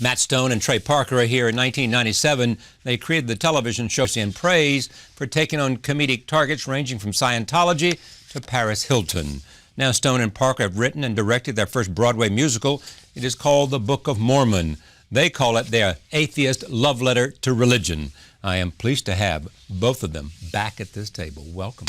Matt Stone and Trey Parker are here. In 1997, they created the television show and praise for taking on comedic targets ranging from Scientology to Paris Hilton. Now Stone and Parker have written and directed their first Broadway musical. It is called The Book of Mormon. They call it their atheist love letter to religion. I am pleased to have both of them back at this table. Welcome.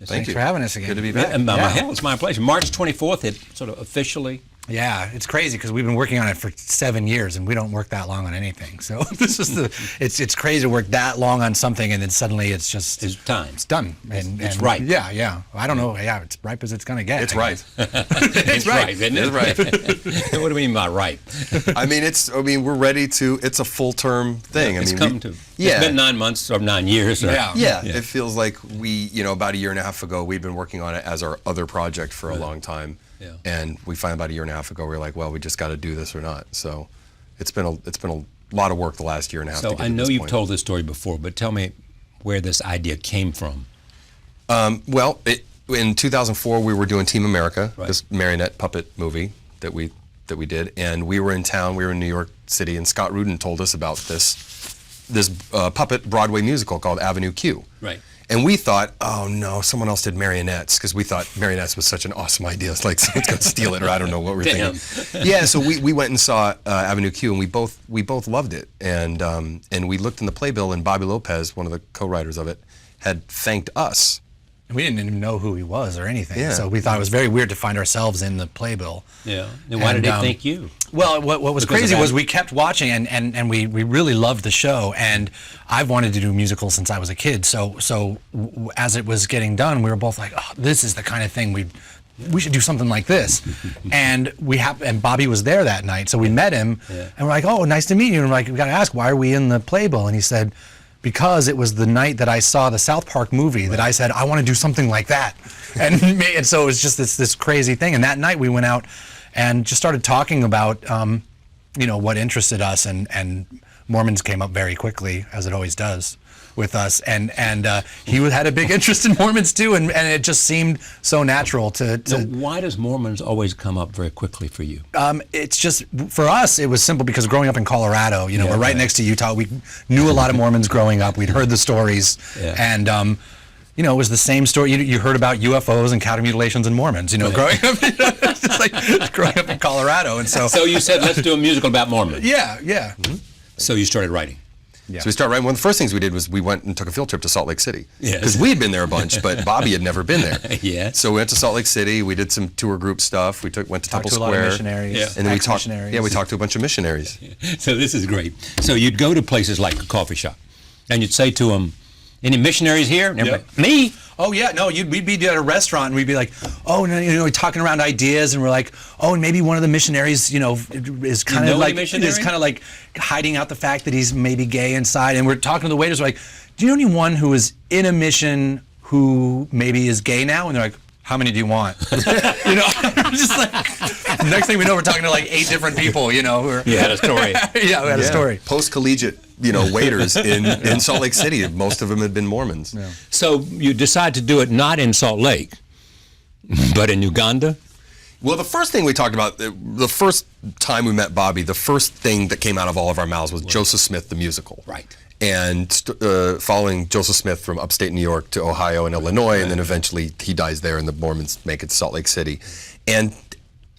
Thanks for having us again. Good to be back. Yeah, it's my pleasure. March 24th, it sort of officially. Yeah, it's crazy because we've been working on it for 7 years and we don't work that long on anything. So this is it's crazy to work that long on something and then suddenly it's time. It's done. It's right. Yeah. I don't know. Yeah, it's ripe as it's gonna get. It's right. It's right, isn't it? It's right. What do we mean by right? I mean, we're ready to. It's a full term thing. It's come to. Yeah. It's been 9 months or 9 years. Or, yeah. It feels like about a year and a half ago, we'd been working on it as our other project for a long time. Yeah. And we finally, about a year and a half ago, we were like, well, we just got to do this or not. So it's been a lot of work the last year and a half. So I know you've told this story before, but tell me where this idea came from. In 2004, we were doing Team America, this marionette puppet movie that we did, and we were in town. We were in New York City, and Scott Rudin told us about this puppet Broadway musical called Avenue Q. Right. And we thought, oh no, someone else did marionettes, because we thought marionettes was such an awesome idea. It's like someone's going to steal it, or I don't know what we're thinking. Yeah, so we went and saw Avenue Q, and we both loved it. And we looked in the playbill, and Bobby Lopez, one of the co-writers of it, had thanked us. And we didn't even know who he was or anything. Yeah. So we thought it was very weird to find ourselves in the playbill. Yeah. And why did they thank you? Well, what was crazy was we kept watching, and we really loved the show, and I've wanted to do musicals since I was a kid. So as it was getting done, we were both like, oh, this is the kind of thing we should do something like this. And and Bobby was there that night, so we met him, and we're like, oh, nice to meet you. And we're like, we got to ask, why are we in the playbill? And he said, because it was the night that I saw the South Park movie that I said, I want to do something like that. And so it was just this crazy thing. And that night we went out and just started talking about, what interested us. And Mormons came up very quickly, as it always does with us. And he had a big interest in Mormons too. And it just seemed so natural to So why does Mormons always come up very quickly for you? It's just, for us, it was simple because growing up in Colorado, we're right next to Utah. We knew a lot of Mormons growing up. We'd heard the stories. Yeah. And, it was the same story. You heard about UFOs and cattle mutilations and Mormons, growing up. It's just like growing up in Colorado. And so you said, let's do a musical about Mormons. Yeah. Mm-hmm. So you started writing. Yeah. So we started writing. One of the first things we did was we went and took a field trip to Salt Lake City. Yes. Because we had been there a bunch, but Bobby had never been there. Yeah. So we went to Salt Lake City. We did some tour group stuff. We went to Temple Square. Talked to a lot of missionaries. Yeah. And then we talked to a bunch of missionaries. So this is great. So you'd go to places like a coffee shop, and you'd say to them, any missionaries here? And everybody, me? Oh yeah, no. We'd be at a restaurant and we'd be like, oh, no, talking around ideas, and we're like, oh, and maybe one of the missionaries, is kind of like hiding out the fact that he's maybe gay inside, and we're talking to the waiters, we're like, do you know anyone who is in a mission who maybe is gay now? And they're like, how many do you want? Just like, next thing we know, we're talking to like 8 different people, who are. You had a story. Yeah, we had a story. Post-collegiate, waiters in Salt Lake City. Most of them had been Mormons. Yeah. So you decide to do it not in Salt Lake, but in Uganda? Well, the first thing we talked about, the first time we met Bobby, the first thing that came out of all of our mouths was Joseph Smith, the musical. Right. And following Joseph Smith from upstate New York to Ohio and Illinois, and then eventually he dies there and the Mormons make it to Salt Lake City. And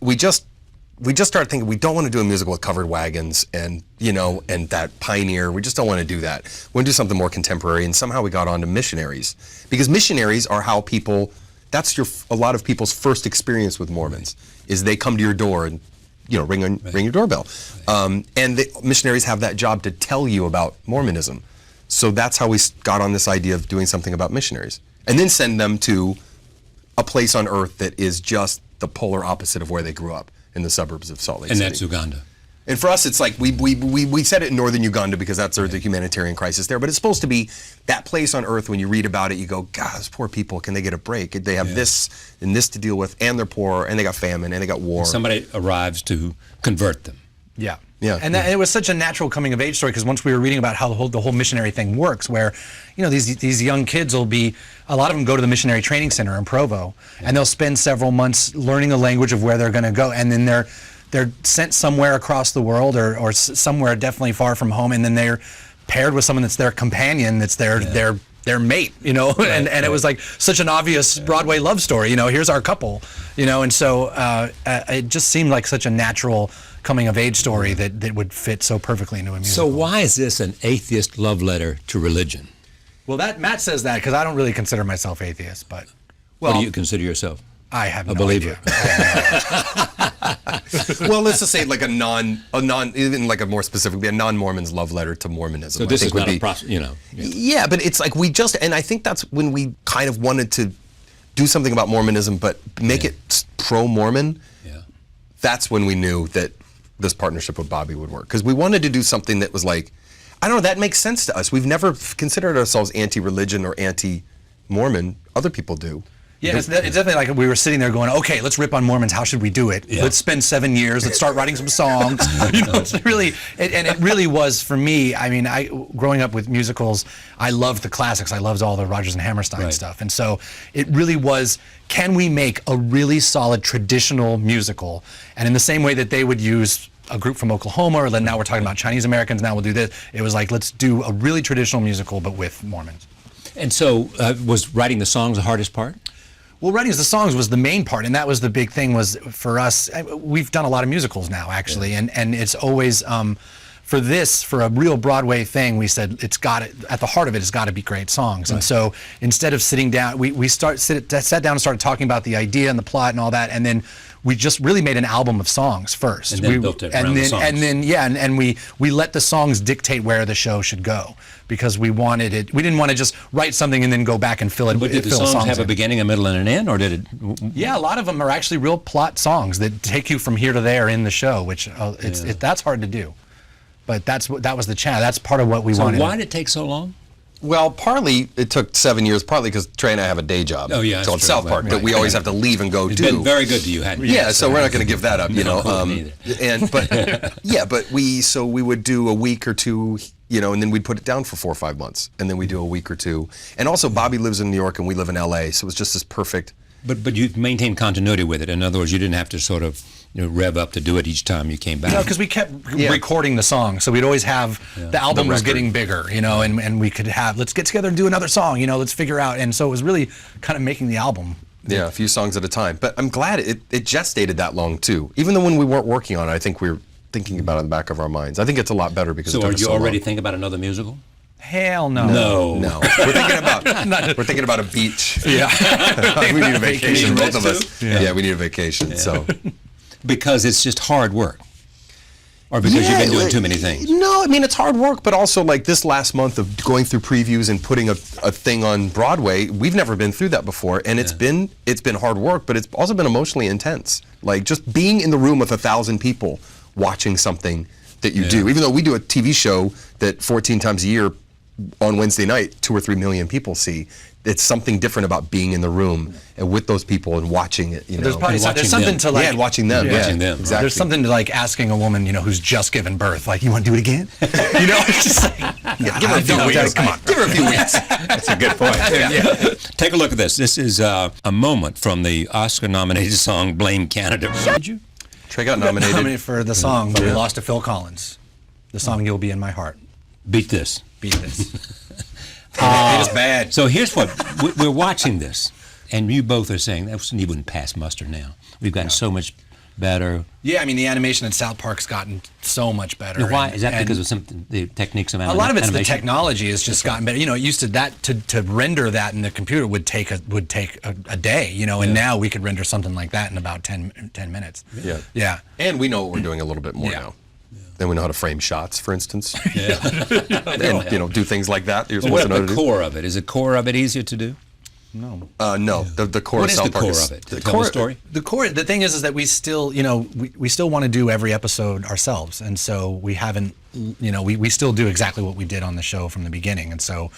we just started thinking, we don't want to do a musical with covered wagons and that pioneer. We just don't want to do that. We want to do something more contemporary, and somehow we got onto missionaries. Because missionaries are how that's a lot of people's first experience with Mormons, is they come to your door and ring your doorbell. And the missionaries have that job to tell you about Mormonism. So that's how we got on this idea of doing something about missionaries. And then send them to a place on earth that is just the polar opposite of where they grew up, in the suburbs of Salt Lake City. And that's Uganda. And for us, it's like, we said it in northern Uganda because that's the humanitarian crisis there, but it's supposed to be that place on earth when you read about it, you go, God, those poor people, can they get a break? They have this and this to deal with, and they're poor, and they got famine, and they got war. And somebody arrives to convert them. Yeah. Yeah. And it was such a natural coming of age story, because once we were reading about how the whole missionary thing works, where these young kids will be, a lot of them go to the missionary training center in Provo, and they'll spend several months learning the language of where they're going to go, and then they're sent somewhere across the world or somewhere definitely far from home, and then they're paired with someone that's their companion, that's their mate, and it was like such an obvious Broadway love story, here's our couple, and so it just seemed like such a natural coming of age story that would fit so perfectly into a musical. So why is this an atheist love letter to religion? Well, Matt says that because I don't really consider myself atheist, but What do you consider yourself? I have A no believer. idea. Well, let's just say like even like a more specifically, a non-Mormon's love letter to Mormonism. So this I is think would not be, a process, Yeah, but it's like and I think that's when we kind of wanted to do something about Mormonism, but make it pro-Mormon. Yeah. That's when we knew that this partnership with Bobby would work, because we wanted to do something that was like, I don't know, that makes sense to us. We've never considered ourselves anti-religion or anti-Mormon. Other people do. Yeah, it's definitely like we were sitting there going, okay, let's rip on Mormons. How should we do it? Yeah. Let's spend 7 years. Let's start writing some songs. It's really, and it really was for me. I mean, growing up with musicals, I loved the classics. I loved all the Rodgers and Hammerstein stuff. And so it really was, can we make a really solid traditional musical? And in the same way that they would use a group from Oklahoma, or then now we're talking about Chinese Americans, now we'll do this. It was like, let's do a really traditional musical, but with Mormons. And so was writing the songs the hardest part? Well, writing the songs was the main part, and that was the big thing. Was for us, we've done a lot of musicals now, actually, and it's always for a real Broadway thing. We said at the heart of it's got to be great songs. Right. And so instead of sitting down, we sat down and started talking about the idea and the plot and all that, and then we just really made an album of songs first. And then built it around the songs. And we let the songs dictate where the show should go, because we wanted it. We didn't want to just write something and then go back and fill it. But did the songs have a beginning, a middle, and an end, or did it? Yeah, a lot of them are actually real plot songs that take you from here to there in the show, which that's hard to do. But that was the challenge. That's part of what we wanted. So why did it take so long? Well, partly it took 7 years, partly because Trey and I have a day job. Oh, yeah, so that's at true. South Park, Right, that we always have to leave and go It's do. been very good to you, hadn't it? Yeah, so we're not going to give that up, me either. But we would do a week or two, and then we'd put it down for 4 or 5 months, and then we do a week or two. And also, Bobby lives in New York and we live in LA, so it was just this perfect. But you maintained continuity with it. In other words, you didn't have to sort of rev up to do it each time you came back. No, because we kept recording the song, so we'd always have the album was getting bigger, and we could have, let's get together and do another song, let's figure out, and so it was really kind of making the album. Yeah, a few songs at a time. But I'm glad it gestated that long too. Even though when we weren't working on it, I think we were thinking about it in the back of our minds. I think it's a lot better because. So it took are us you so already long. thinking about another musical? Hell no. No. We're thinking about a beach. Yeah. We need a vacation, both of rest us. Yeah, we need a vacation. So. Because it's just hard work, or because you've been doing too many things? No, I mean, it's hard work, but also like this last month of going through previews and putting a thing on Broadway, we've never been through that before, and it's been hard work, but it's also been emotionally intense. Like just being in the room with 1,000 people watching something that you do, even though we do a TV show that 14 times a year on Wednesday night, 2 or 3 million people see. It's something different about being in the room and with those people and watching it. There's probably watching there's something them. to like watching them. Watching them, right. Exactly. There's something to like asking a woman, who's just given birth, like, you want to do it again? It's just like, Give her a few weeks. Come on, give her a few weeks. That's a good point. Take a look at this. This is a moment from the Oscar-nominated song "Blame Canada." Did you? Trey got nominated. for the song, but we lost to Phil Collins. The song "You'll Be in My Heart." Beat this. Beat this. It is bad. So here's what we're watching this, and you both are saying that you wouldn't pass muster now. We've gotten so much better. Yeah, I mean, the animation at South Park's gotten so much better. Now, why is that? Because of the techniques of a lot of it's animation? the technology has just gotten better. It used to render that in the computer would take a day. And now we could render something like that in about 10 minutes. Yeah. Yeah. And we know what we're doing a little bit more now. Then we know how to frame shots, for instance. And do things like that. You're What supposed to know about to the do. core of it? Is the core of it easier to do? No. No, the core What of is South the Park core is of it? To tell the story? The thing is that we still, we still want to do every episode ourselves, and so we haven't, we still do exactly what we did on the show from the beginning, and so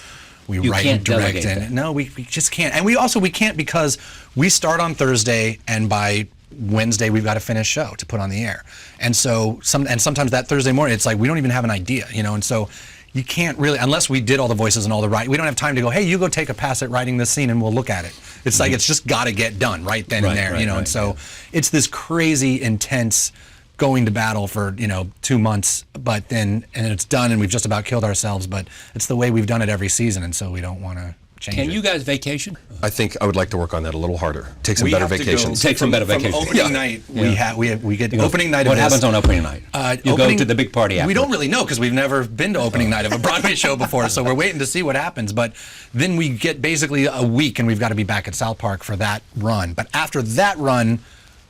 we You write can't and direct, delegate that. and no, we just can't, and we can't because we start on Thursday, and by Wednesday we've got a finished show to put on the air, and so sometimes that Thursday morning it's like we don't even have an idea, and so. You can't really, unless we did all the voices and all the writing, we don't have time to go, hey, you go take a pass at writing this scene and we'll look at it. It's like, it's just got to get done right then and there, and so it's this crazy, intense going to battle for 2 months, but then and it's done, and we've just about killed ourselves. But it's the way we've done it every season, and so we don't want to change it. Can you guys vacation? I think I would like to work on that a little harder. Take some better vacations. Take some better vacations. From opening night, we get opening night. What happens on opening night? You go to the big party after. We don't really know because we've never been to opening night of a Broadway show before, so we're waiting to see what happens. But then we get basically a week, and we've got to be back at South Park for that run. But after that run,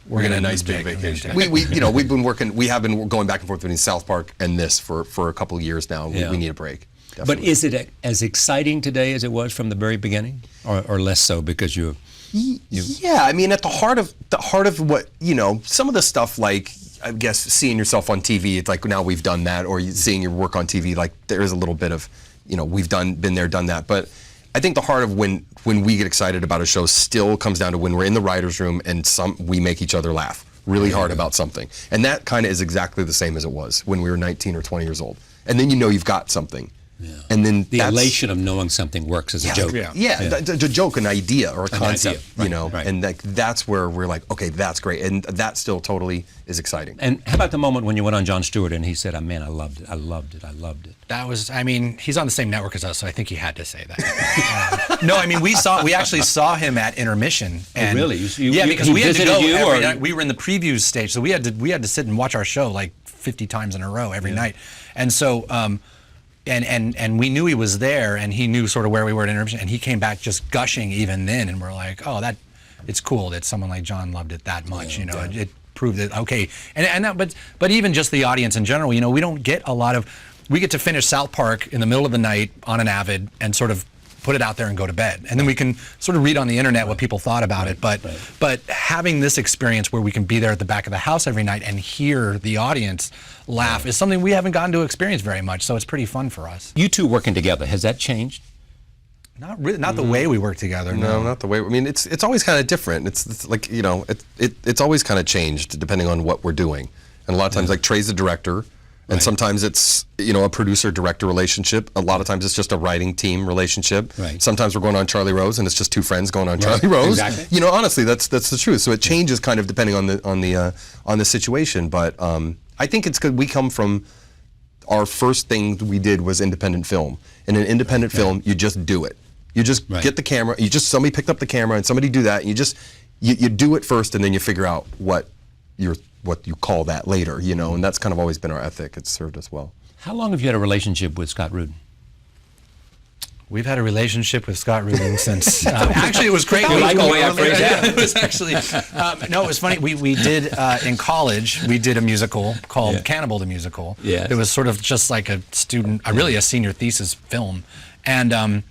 we're going to a nice big vacation. We have been going back and forth between South Park and this for a couple of years now. We need a break. Definitely. But is it as exciting today as it was from the very beginning, or less so because you? Yeah, I mean, at the heart of what some of the stuff, like I guess seeing yourself on TV, it's like now we've done that, or seeing your work on TV, like there is a little bit of we've been there, done that. But I think the heart of when we get excited about a show still comes down to when we're in the writers' room and we make each other laugh really hard about something, and that kind of is exactly the same as it was when we were 19 or 20 years old, and then you've got something. Yeah. And then the elation of knowing something works as a joke. The joke, an idea or a concept, right. and that's where we're like, okay, that's great, and that still totally is exciting. And how about the moment when you went on Jon Stewart and he said, "Oh, man, I loved it." That was, I mean, he's on the same network as us, so I think he had to say that. No, I mean, we actually saw him at intermission. And, really? Because we had to go every night. We were in the previews stage, so we had to sit and watch our show like 50 times in a row every night, and so. And we knew he was there, and he knew sort of where we were at intermission, and he came back just gushing even then, and we're like, oh, it's cool that someone like Jon loved it that much, It proved that okay, but even just the audience in general, we don't get a lot of. We get to finish South Park in the middle of the night on an Avid and sort of put it out there and go to bed, and then we can sort of read on the internet what people thought about it. But having this experience where we can be there at the back of the house every night and hear the audience laugh is something we haven't gotten to experience very much. So it's pretty fun for us. You two working together, has that changed? Not really, not the way we work together. No, not the way. I mean, it's always kind of different. It's like it's always kind of changed depending on what we're doing. And a lot of times, like Trey's the director. And sometimes it's, a producer-director relationship. A lot of times it's just a writing team relationship. Right. Sometimes we're going on Charlie Rose, and it's just two friends going on Charlie Rose. Exactly. Honestly, that's the truth. So it changes kind of depending on the situation. But I think it's good. We come from our first thing we did was independent film. In an independent film, you just do it. You just get the camera. Somebody picked up the camera, and somebody do that. And you do it first, and then you figure out what you call that later, and that's kind of always been our ethic. It's served us well. How long have you had a relationship with Scott Rudin? We've had a relationship with Scott Rudin since. Actually, it was great. I like the way I phrased that. It was actually no. It was funny. We did in college. We did a musical called Cannibal the Musical. Yes. It was sort of just like a really a senior thesis film, and.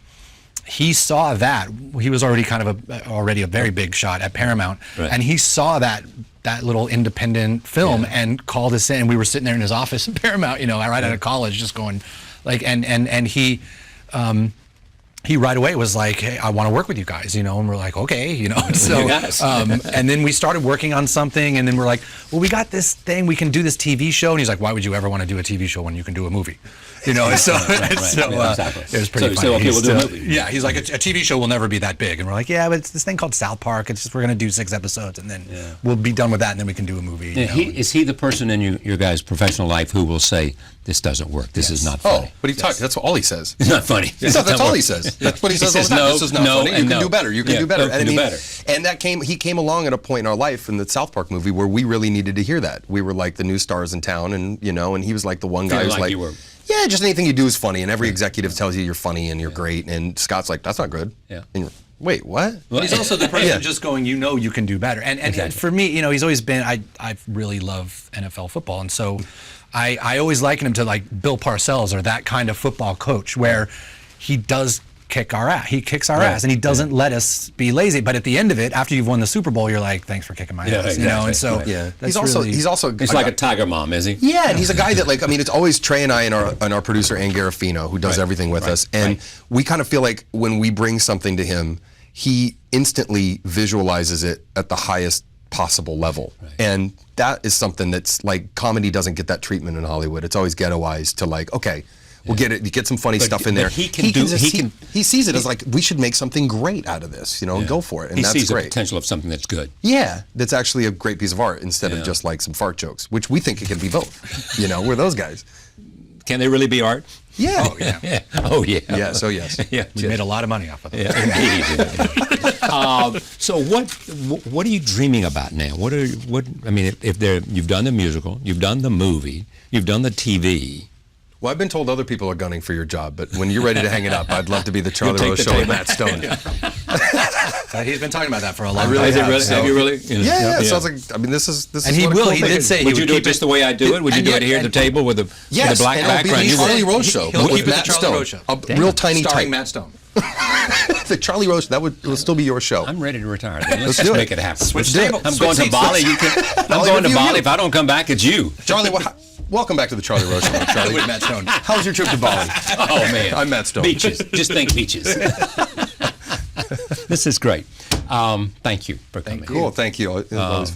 He saw that. He was already kind of already a very big shot at Paramount, and he saw that little independent film and called us in. And we were sitting there in his office in Paramount, right out of college, just going, like, and he right away was like, hey, I want to work with you guys, and we're like, okay, so, and then we started working on something, and then we're like, well, we got this thing, we can do this TV show, and he's like, why would you ever want to do a TV show when you can do a movie? It was pretty funny. So okay, we'll do a movie. Yeah, he's like, a TV show will never be that big, and we're like, yeah, but it's this thing called South Park. It's just we're gonna do 6 episodes, and then we'll be done with that, and then we can do a movie. Is he the person in your guys' professional life who will say, this doesn't work, this is not funny? Oh, but that's all he says. It's not funny. That's all he says. That's what he says all the time. This is not funny. You can do better. You can do better. And he came along at a point in our life in the South Park movie where we really needed to hear that. We were like the new stars in town, and and he was like the one guy who's like, yeah, just anything you do is funny, and every executive tells you you're funny and you're great, and Scott's like, that's not good. Yeah. And wait, what? But he's also the person just going, you can do better. And for me, he's always been, I really love NFL football, and so I always liken him to like Bill Parcells or that kind of football coach where he does kick our ass. He kicks our ass, and he doesn't let us be lazy. But at the end of it, after you've won the Super Bowl, you're like, "Thanks for kicking my ass." And so he's also like a tiger mom, is he? Yeah, and he's a guy that it's always Trey and I and our producer Ann Garofino who does everything with us, and we kind of feel like when we bring something to him, he instantly visualizes it at the highest possible level, and that is something that's like comedy doesn't get that treatment in Hollywood. It's always ghettoized to like, okay, We'll get some funny stuff in there. But he sees it as like, we should make something great out of this, and go for it. And he that's sees great. the potential of something that's good. Yeah, that's actually a great piece of art instead of just like some fart jokes, which we think it can be both. We're those guys. Can they really be art? Yeah. Oh, yeah. Oh, yeah. Yeah, so yes. Yeah, We made a lot of money off of it. Yeah, indeed. So what are you dreaming about now? You've done the musical, you've done the movie, you've done the TV. Well, I've been told other people are gunning for your job, but when you're ready to hang it up, I'd love to be the Charlie take Rose the Show with table. Matt Stone. He's been talking about that for a long really time. have, Really? so- Have you really? Yeah, it sounds like, this is And he what a will. cool He thing did is. say he Would you would do it keep just the way I do it? Would you and do yet- it here at the table with the black and it'll be background? the You Charlie would? Rose Show He'll with keep it the Matt Charlie Stone. Rose Show. Real tiny Starring type. Matt Stone. The Charlie Rose, will still be your show. I'm ready to retire. Then. Let's Let's just do it. make it happen. Switch do it. table. I'm Switch going to seats. Bali. I'm going to interview Bali. you. If I don't come back, it's you. Charlie, welcome back to the Charlie Rose Show, Charlie. With Matt Stone. How was your trip to Bali? Oh, man. I'm Matt Stone. Beaches. Just think beaches. This is great. Thank you for coming. Cool, thank you. It was always fun.